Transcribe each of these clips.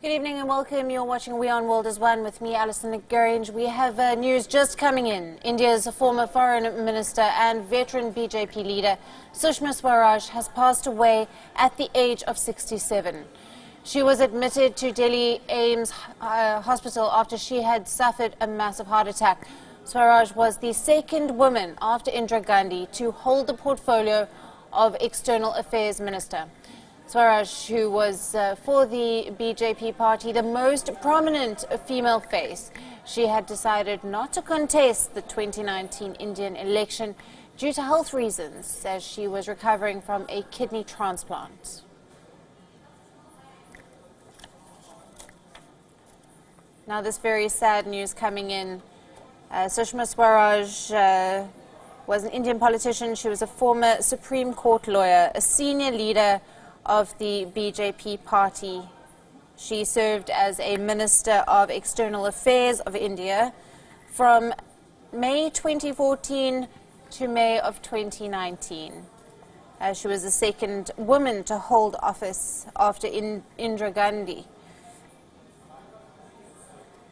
Good evening and welcome. You're watching Wion World as One with me, Alison Grange. We have news just coming in. India's former foreign minister and veteran BJP leader, Sushma Swaraj, has passed away at the age of 67. She was admitted to Delhi AIIMS hospital after she had suffered a massive heart attack. Swaraj was the second woman after Indira Gandhi to hold the portfolio of External Affairs Minister. Swaraj, who was for the BJP party the most prominent female face, she had decided not to contest the 2019 Indian election due to health reasons, as she was recovering from a kidney transplant. Now, this very sad news coming in. Sushma Swaraj was an Indian politician. She was a former Supreme Court lawyer, a senior leader of the BJP party. She served as a Minister of External Affairs of India from May 2014 to May of 2019. She was the second woman to hold office after Indira Gandhi.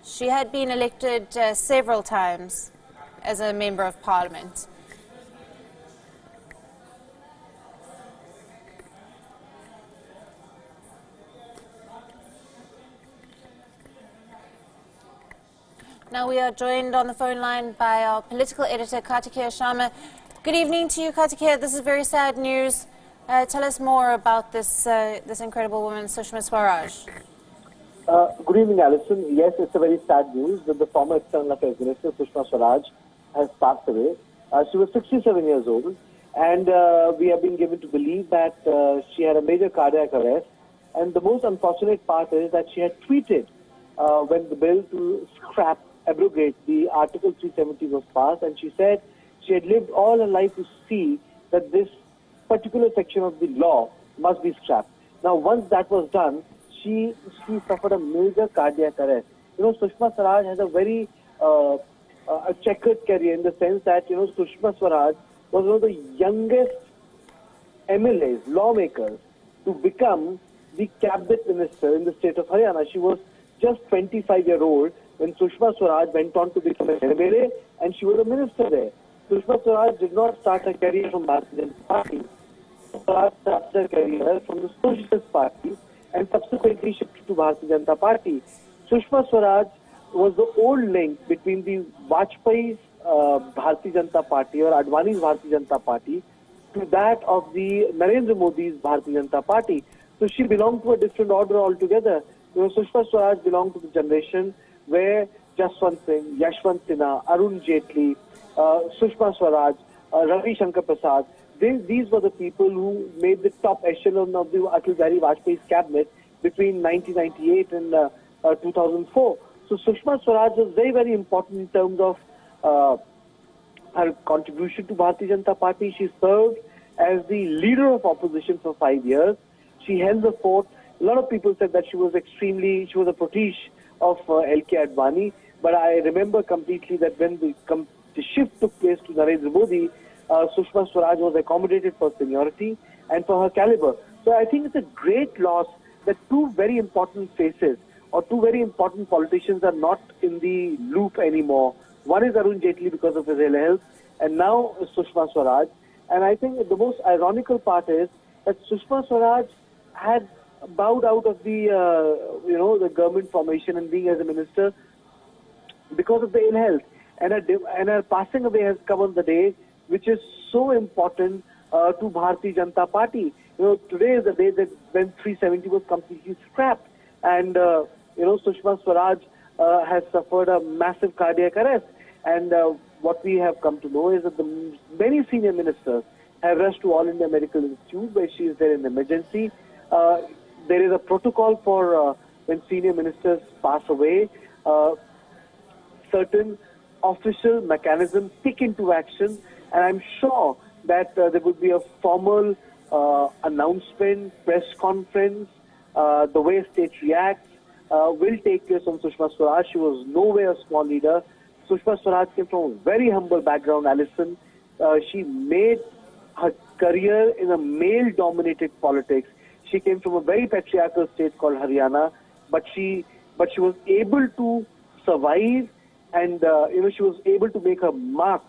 She had been elected several times as a Member of Parliament. Now we are joined on the phone line by our political editor, Kartikeya Sharma. Good evening to you, Kartikeya. This is very sad news. Tell us more about this incredible woman, Sushma Swaraj. Good evening, Alison. Yes, it's a very sad news that the former External Affairs Minister, Sushma Swaraj, has passed away. She was 67 years old, and we have been given to believe that she had a major cardiac arrest. And the most unfortunate part is that she had tweeted when the bill to abrogate the Article 370 was passed, and she said she had lived all her life to see that this particular section of the law must be scrapped. Now, once that was done, she suffered a major cardiac arrest. You know, Sushma Swaraj has a very a checkered career in the sense that, you know, Sushma Swaraj was one of the youngest MLAs, lawmakers, to become the cabinet minister in the state of Haryana. She was just 25-year-old when Sushma Swaraj went on to become an MLA, and she was a minister there. Sushma Swaraj did not start her career from Bharatiya Janata Party. Swaraj started her career from the Socialist Party and subsequently shifted to Bharatiya Janata Party. Sushma Swaraj was the old link between the Vajpayee's Bharatiya Janata Party or Advani's Bharatiya Janata Party to that of the Narendra Modi's Bharatiya Janata Party. So she belonged to a different order altogether. You know, Sushma Swaraj belonged to the generation where Jaswant Singh, Yashwant Sinha, Arun Jaitley, Sushma Swaraj, Ravi Shankar Prasad, these were the people who made the top echelon of the Atal Bihari Vajpayee's cabinet between 1998 and 2004. So Sushma Swaraj was very, very important in terms of her contribution to Bharatiya Janata Party. She served as the leader of opposition for 5 years. She held the fort. A lot of people said that she was a protege of L.K. Advani, but I remember completely that when the shift took place to Narendra Modi, Sushma Swaraj was accommodated for seniority and for her caliber. So I think it's a great loss that two very important faces or two very important politicians are not in the loop anymore. One is Arun Jaitley because of his ill health, and now Sushma Swaraj. And I think the most ironical part is that Sushma Swaraj had bowed out of the the government formation and being as a minister because of the ill health, and her passing away has come on the day which is so important to Bharatiya Janata Party. You know, today is the day that when 370 was completely scrapped, and Sushma Swaraj has suffered a massive cardiac arrest, and what we have come to know is that many senior ministers have rushed to All India Medical Institute where she is there in emergency. There is a protocol for when senior ministers pass away. Certain official mechanisms kick into action, and I'm sure that there would be a formal announcement, press conference, the way state reacts will take place on Sushma Swaraj. She was nowhere a small leader. Sushma Swaraj came from a very humble background, Alison. She made her career in a male-dominated politics. She came from a very patriarchal state called Haryana. but she was able to survive, and she was able to make her mark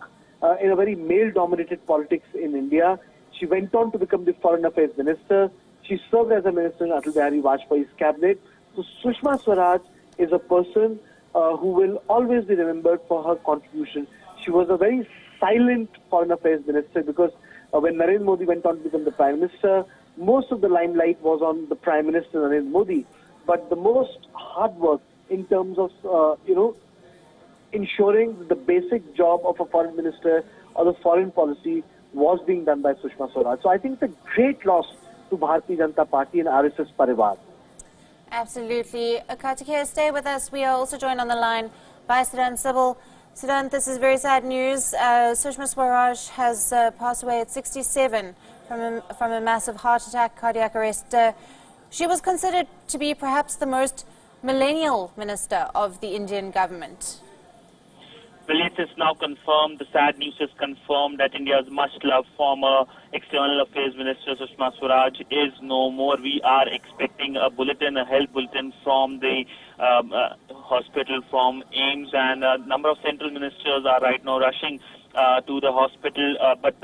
in a very male-dominated politics in India. She went on to become the Foreign Affairs Minister. She served as a minister in Atal Bihari Vajpayee's cabinet. So Sushma Swaraj is a person who will always be remembered for her contribution. She was a very silent Foreign Affairs Minister, because when Narendra Modi went on to become the Prime Minister, most of the limelight was on the Prime Minister Narendra Modi. But the most hard work in terms of, ensuring the basic job of a foreign minister or the foreign policy was being done by Sushma Swaraj. So I think it's a great loss to Bharatiya Janata Party and RSS Parivar. Absolutely. Kartikeya, stay with us. We are also joined on the line by Siddhant Sybil. Siddhant, this is very sad news. Sushma Swaraj has passed away at 67 from a massive heart attack, cardiac arrest. She was considered to be perhaps the most millennial minister of the Indian government. Well, it is now confirmed, the sad news is confirmed, that India's much-loved former External Affairs Minister Sushma Swaraj is no more. We are expecting a bulletin, a health bulletin from the hospital, from AIIMS, and a number of central ministers are right now rushing to the hospital. But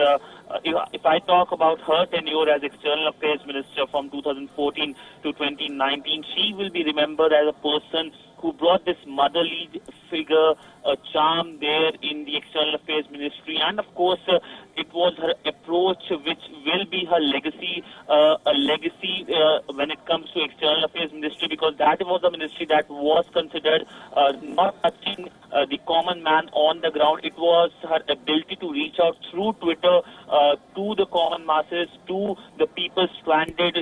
if I talk about her tenure as External Affairs Minister from 2014 to 2019, she will be remembered as a person who brought this motherly figure, a charm there in the External Affairs Ministry, and of course it was her approach which will be her legacy, when it comes to External Affairs Ministry, because that was a ministry that was considered not touching the common man on the ground. It was her ability to reach out through Twitter to the common masses, to the people stranded.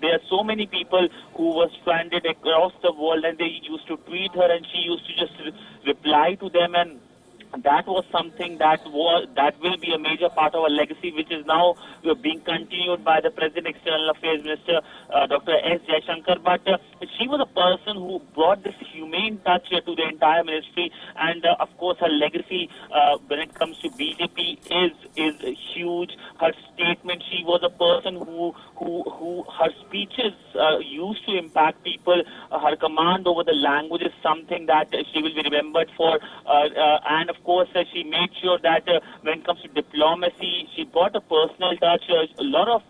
There are so many people who were stranded across the world, and they used to tweet her, and she used to just reply to them, and that was something that will be a major part of our legacy, which is now being continued by the present External Affairs Minister, Dr. S. Jaishankar. But she was a person who brought this humane touch to the entire ministry, and of course her legacy when it comes to BJP is huge. Her statement, she was a person who her speeches used to impact people. Her command over the language is something that she will be remembered for, and of course she made sure that when it comes to diplomacy, she brought a personal touch. A lot of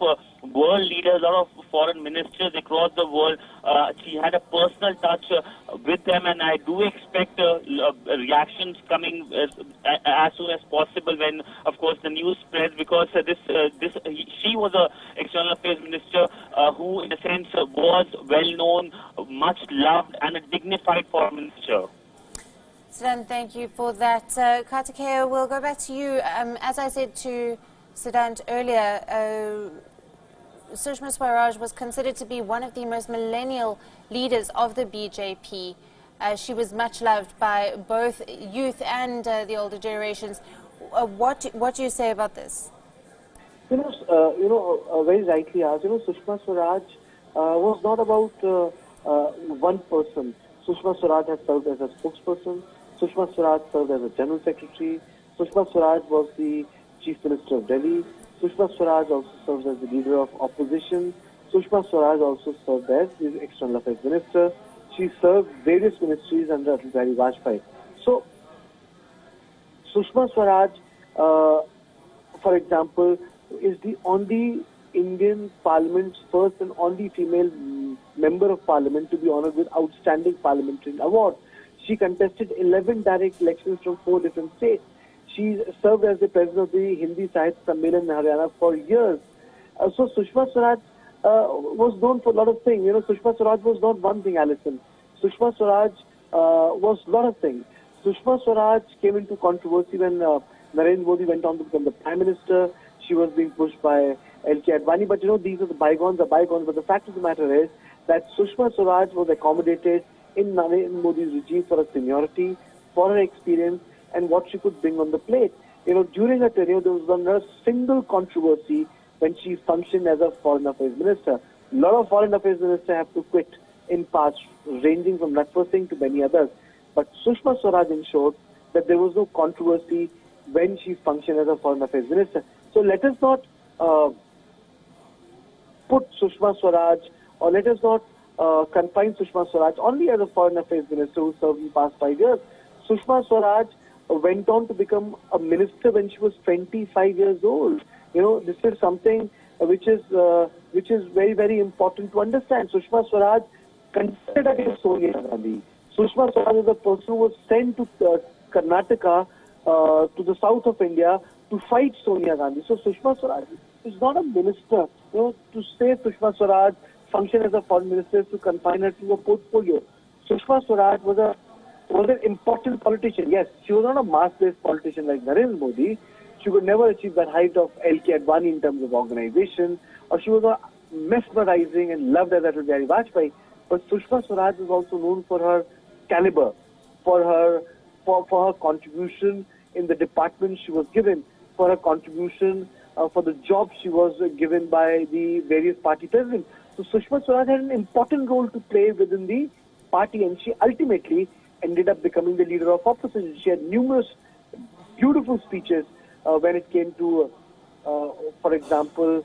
world leaders, a lot of foreign ministers across the world, she had a personal touch with them, and I do expect reactions coming as soon as possible when, of course, the news spreads, because she was a External Affairs Minister who, in a sense, was well known, much loved, and a dignified foreign minister. Siddhant, thank you for that. Kartikeya, we'll go back to you. As I said to Siddhant earlier, Sushma Swaraj was considered to be one of the most millennial leaders of the BJP. She was much loved by both youth and the older generations. What do you say about this? Very rightly asked. Sushma Swaraj was not about one person. Sushma Swaraj has served as a spokesperson. Sushma Swaraj served as a General Secretary. Sushma Swaraj was the Chief Minister of Delhi. Sushma Swaraj also serves as the leader of opposition. Sushma Swaraj also served as the External Affairs Minister. She served various ministries under Atal Bihari Vajpayee. So, Sushma Swaraj, for example, is the only Indian Parliament's first and only female member of Parliament to be honoured with Outstanding Parliamentary Award. She contested 11 direct elections from 4 different states. She served as the president of the Hindi Sahitya Sammelan in Haryana for years. So Sushma Swaraj was known for a lot of things. Sushma Swaraj was not one thing, Alison. Sushma Swaraj was a lot of things. Sushma Swaraj came into controversy when Narendra Modi went on to become the Prime Minister. She was being pushed by L.K. Advani. But these are the bygones are bygones. But the fact of the matter is that Sushma Swaraj was accommodated in Narendra Modi's regime for her seniority, for her experience, and what she could bring on the plate. During her tenure, there was not a single controversy when she functioned as a Foreign Affairs Minister. A lot of Foreign Affairs Ministers have to quit in past, ranging from Natwar Singh to many others. But Sushma Swaraj ensured that there was no controversy when she functioned as a Foreign Affairs Minister. So let us not put Sushma Swaraj, or let us not confine Sushma Swaraj only as a foreign affairs minister who served in the past 5 years. Sushma Swaraj went on to become a minister when she was 25 years old. You know, this is something which is very, very important to understand. Sushma Swaraj contested against Sonia Gandhi. Sushma Swaraj is a person who was sent to Karnataka, to the south of India, to fight Sonia Gandhi. So Sushma Swaraj is not a minister. You know, to say Sushma Swaraj function as a foreign minister is to confine her to a portfolio. Sushma Swaraj was an important politician. Yes, she was not a mass-based politician like Narendra Modi. She could never achieve that height of L.K. Advani in terms of organization, or she was a mesmerizing and loved as Atal Bihari Vajpayee. But Sushma Swaraj is also known for her caliber, for her contribution in the department she was given, for her contribution for the job she was given by the various party presidents. So Sushma Swaraj had an important role to play within the party, and she ultimately ended up becoming the leader of opposition. She had numerous beautiful speeches when it came to, for example,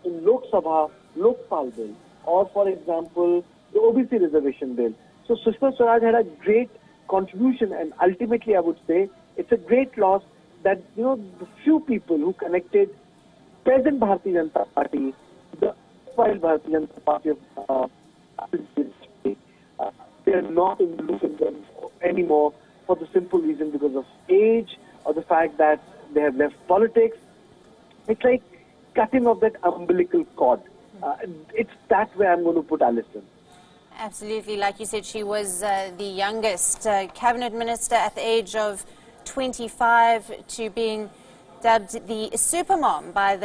in Lok Sabha, Lokpal bill, or for example, the OBC reservation bill. So Sushma Swaraj had a great contribution, and ultimately I would say it's a great loss that, you know, the few people who connected present Bharatiya Janata Party, the while Bharatiya Janata Party of they are not in the loop in them anymore for the simple reason because of age or the fact that they have left politics. It's like cutting off that umbilical cord. It's that way I'm going to put Alison. Absolutely. Like you said, she was the youngest cabinet minister at the age of 25 to being dubbed the supermom by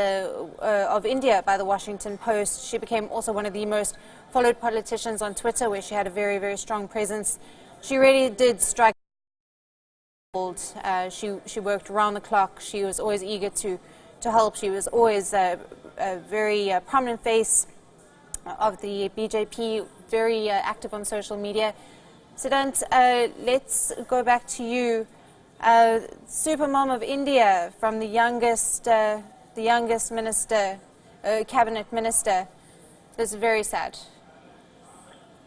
of India by the Washington Post. She became also one of the most followed politicians on Twitter, where she had a very, very strong presence. She really did strike. She worked around the clock. She was always eager to help. She was always a very prominent face of the BJP, very active on social media. Siddhant, let's go back to you. Supermom of India, from the youngest minister, cabinet minister. This is very sad.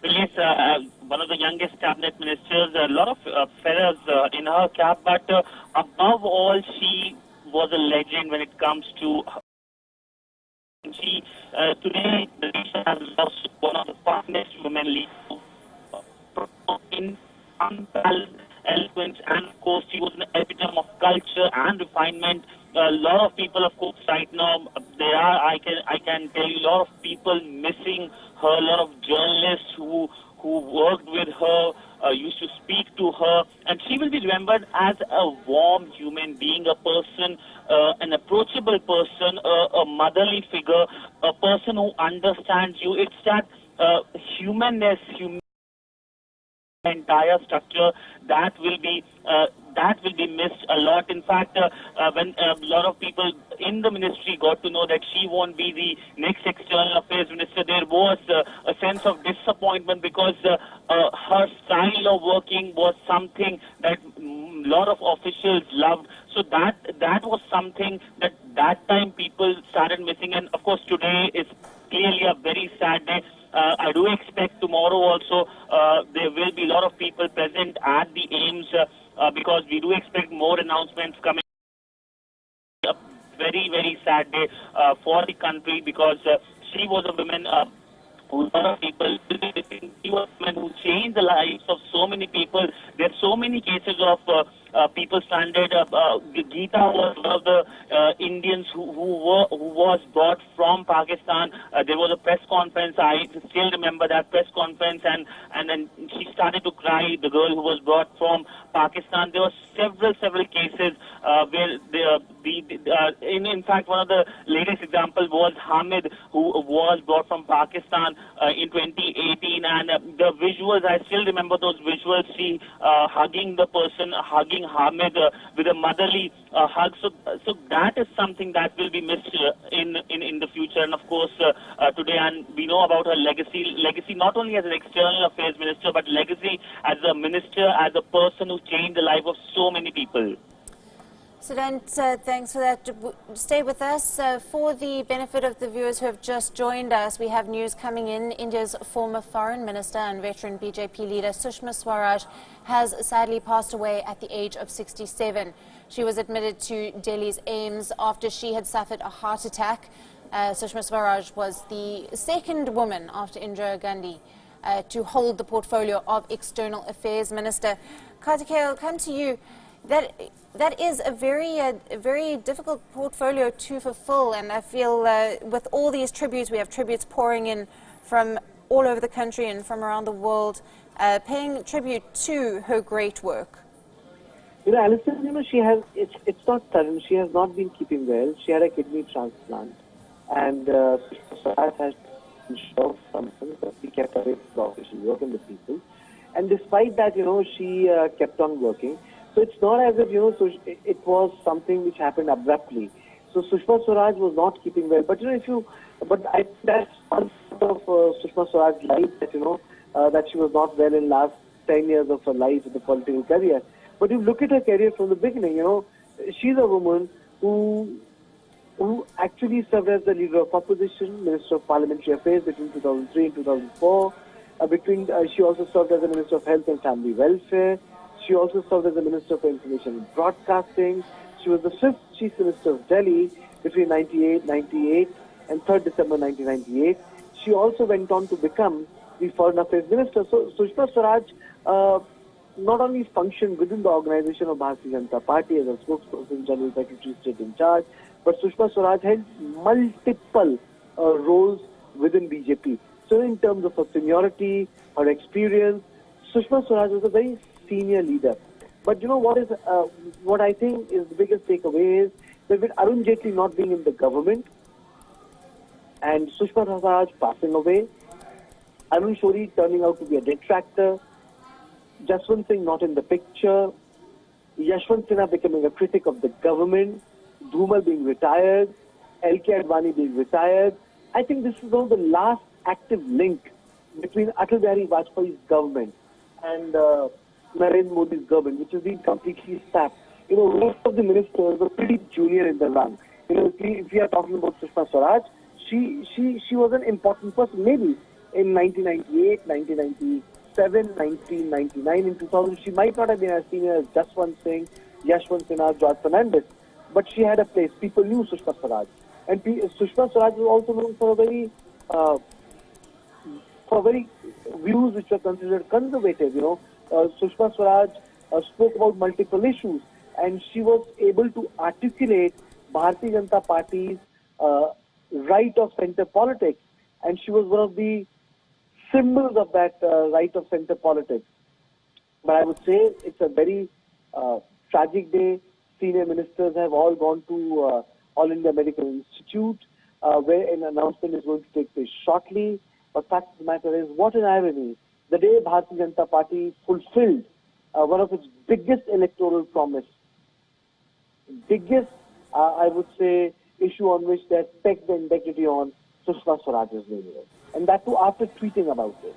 Yes, one of the youngest cabinet ministers, a lot of feathers in her cap, but above all, she was a legend when it comes to. She today the nation has lost one of the finest women leaders in unparalleled eloquence, and of course she was an epitome of culture and refinement. A lot of people, of course, right now I can tell you, a lot of people missing her. A lot of journalists who worked with her used to speak to her, and she will be remembered as a warm human being, a person, an approachable person, a motherly figure, a person who understands you. It's that humanness, entire structure that will be missed a lot. In fact, when a lot of people in the ministry got to know that she won't be the next external affairs minister, there was a sense of disappointment because her style of working was something that a lot of officials loved. So that was something that time people started missing, and of course today is clearly a very sad day. I do expect tomorrow also there will be a lot of people present at the AIIMS because we do expect more announcements coming. A very, very sad day for the country because she was a woman who a lot of people will be missing. She was a woman who changed the lives of so many people. There are so many cases of people stranded. Geeta was one of the Indians who was brought from Pakistan. There was a press conference. I still remember that press conference, and then she started to cry. The girl who was brought from Pakistan. There were several cases where in fact one of the latest examples was Hamid, who was brought from Pakistan in 2018, and the visuals, I still remember those visuals. She hugging the person, hugging Hamid with a motherly hug. So that is something that will be missed in the future. And of course today, and we know about her legacy not only as an external affairs minister, but legacy as a minister, as a person who changed the life of so many people. Sudant, thanks for that. Stay with us. For the benefit of the viewers who have just joined us, we have news coming in. India's former foreign minister and veteran BJP leader Sushma Swaraj has sadly passed away at the age of 67. She was admitted to Delhi's AIIMS after she had suffered a heart attack. Sushma Swaraj was the second woman after Indira Gandhi to hold the portfolio of External Affairs Minister. Kartikeya, I'll come to you. That is a very difficult portfolio to fulfill, and I feel with all these tributes, we have tributes pouring in from all over the country and from around the world, paying tribute to her great work. Alison, she has, it's not sudden, she has not been keeping well. She had a kidney transplant, and Swaraj has shown something that she kept away from the official work and the people. And despite that, she kept on working. So it's not as if, it was something which happened abruptly. So Sushma Swaraj was not keeping well. But, that's one part of Sushma Swaraj's life that, that she was not well in last 10 years of her life in the political career. But if you look at her career from the beginning, she's a woman who actually served as the leader of opposition, Minister of Parliamentary Affairs between 2003 and 2004. She also served as the Minister of Health and Family Welfare. She also served as the Minister for Information and Broadcasting. She was the 5th Chief Minister of Delhi between 1998 and 3rd December 1998. She also went on to become the Foreign Affairs Minister. So Sushma Swaraj not only functioned within the organization of Bharatiya Janata Party as a spokesperson, General Secretary, State in charge, but Sushma Swaraj had multiple roles within BJP. So in terms of her seniority, her experience, Sushma Swaraj was a very senior leader. But what I think is the biggest takeaway is that with Arun Jaitley not being in the government and Sushma Swaraj passing away, Arun Shori turning out to be a detractor, Jaswant Singh not in the picture, Yashwant Sinha becoming a critic of the government, Dhumal being retired, L.K. Advani being retired, I think this is one of the last active link between Atal Bihari Vajpayee's government and Narendra Modi's government, which has been completely sapped. Most of the ministers were pretty junior in the run. If we are talking about Sushma Swaraj, she was an important person. Maybe in 1998, 1997, 1999, in 2000, she might not have been as senior as Jaswant Singh, Yashwant Sinha, George Fernandez, but she had a place. People knew Sushma Swaraj, and Sushma Swaraj was also known for very views which were considered conservative. Sushma Swaraj spoke about multiple issues, and she was able to articulate Bharatiya Janata Party's right of center politics, and she was one of the symbols of that right of center politics. But I would say it's a very tragic day. Senior ministers have all gone to All India Medical Institute, where an announcement is going to take place shortly. But fact of the matter is, what an irony. The day Bharatiya Janata Party fulfilled one of its biggest electoral promise, biggest, I would say, issue on which they pegged the integrity on, Sushma Swaraj's name. And that too after tweeting about it.